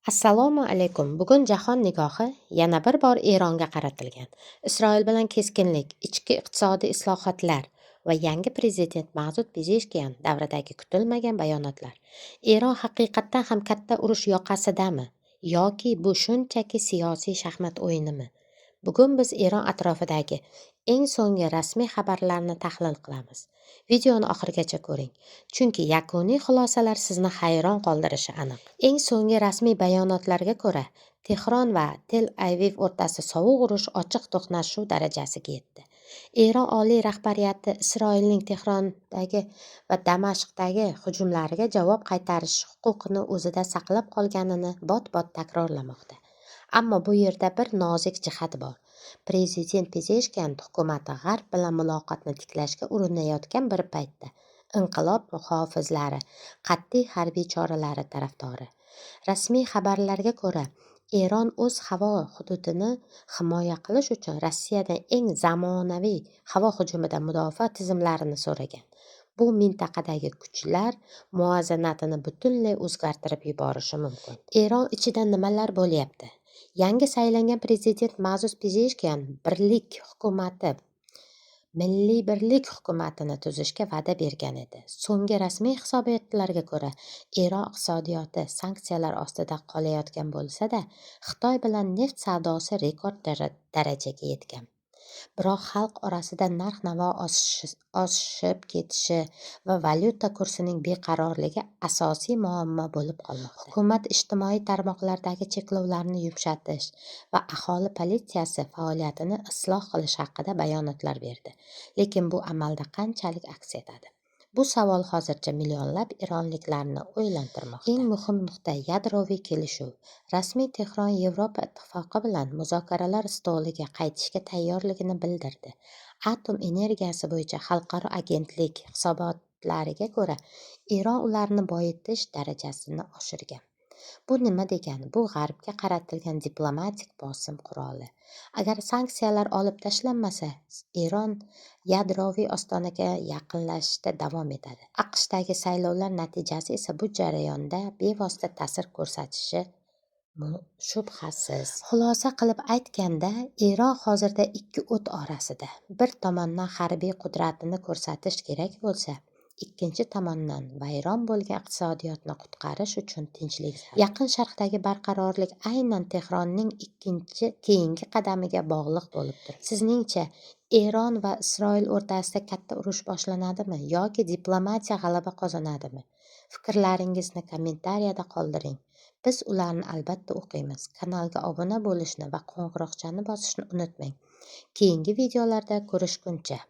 Assalomu alaykum. Bugun jahon nigohi yana bir bor Eronga qaratilgan. Isroil bilan keskinlik, ichki iqtisodiy islohotlar va yangi prezident Ma'sud Pezeshkian davridagi kutilmagan bayonotlar. Eron haqiqatdan ham katta urush yoqasidami yoki bu shunchaki siyosiy shaxmat o'yinimi? Bugun biz Eron atrofidagi eng so'nggi rasmiy xabarlarni tahlil qilamiz. Videoni oxirigacha ko'ring, chunki yakuniy xulosalar sizni hayron qoldirishi aniq. Eng so'nggi rasmiy bayonotlarga ko'ra, Tehron va Tel-Aviv o'rtasida sovuq urush ochiq to'qnashuv darajasiga yetdi. Eron oliy rahbariyati Isroilning Tehrondagi va Damashqdagi hujumlariga javob qaytarish huquqini o'zida saqlab qolganini bot-bot takrorlamoqda. Ammo bu yerda bir nozik jihat bor. Prezident Pezeshkian hukumati G'arb bilan muloqotni tiklashga urinayotgan bir paytda inqilob muhofizlari qat'iy harbiy choralari tarafdori. Rasmiy xabarlarga ko'ra, Eron o'z havo hududini himoya qilish uchun Rossiyadan eng zamonaviy havo hujumidan mudofaa tizimlarini so'ragan. Bu mintaqadagi kuchlar muvozanatini butunlay o'zgartirib yuborishi mumkin. Eron ichida nimalar bo'lyapti? Yangi saylangan prezident Ma'sud Pezeshkian milliy birlik hukumatini tuzishga va'da bergan edi. So'nggi rasmiy hisobotlarga ko'ra, Eron iqtisodiyoti sanksiyalar ostida qolayotgan bo'lsa-da, Xitoy bilan neft savdosi rekord darajaga yetgan. Biroq xalq orasida narx-navo oshib ketishi va valyuta kursining beqarorligi asosiy muammo bo'lib qolmoqda. Hukumat ijtimoiy tarmoqlardagi cheklovlarni yumshatish va aholi politsiyasi faoliyatini isloh qilish haqida bayonotlar berdi. Lekin bu amalda qanchalik aks etadi? Bu savol hozircha millionlab eronliklarni o'ylantirmoqda. Eng muhim nuqta yadroviy kelishuv. Rasmiy Tehron Yevropa ittifoqi bilan muzokaralar stoliga qaytishga tayyorligini bildirdi. Atom energiyasi bo'yicha xalqaro agentlik hisobotlariga ko'ra, Eron ularni boyitish darajasini oshirgan. Bu nima degani? Bu G'arbga qaratilgan diplomatik bosim quroli. Agar sanksiyalar olib tashlanmasa, Eron yadroviy ostonaga yaqinlashishda davom etadi. AQShdagi saylovlar natijasi esa bu jarayonda bevosita ta'sir ko'rsatishi shubhasiz. Xulosa qilib aytganda, Eron hozirda ikki o't orasida. Bir tomondan harbiy qudratini ko'rsatish kerak bo'lsa, ikkinchi tomondan vayron bo'lgan iqtisodiyotni qutqarish uchun tinchlik. Yaqin Sharqdagi barqarorlik aynan Tehronning keyingi qadamiga bog'liq bo'lib turibdi. Sizningcha, Eron va Isroil o'rtasida katta urush boshlanadimi yoki diplomatiya g'alaba qozonadimi? Fikrlaringizni kommentariyada qoldiring. Biz ularni albatta o'qiymiz. Kanalga obuna bo'lishni va qo'ng'iroqchani bosishni unutmang. Keyingi videolarda ko'rishguncha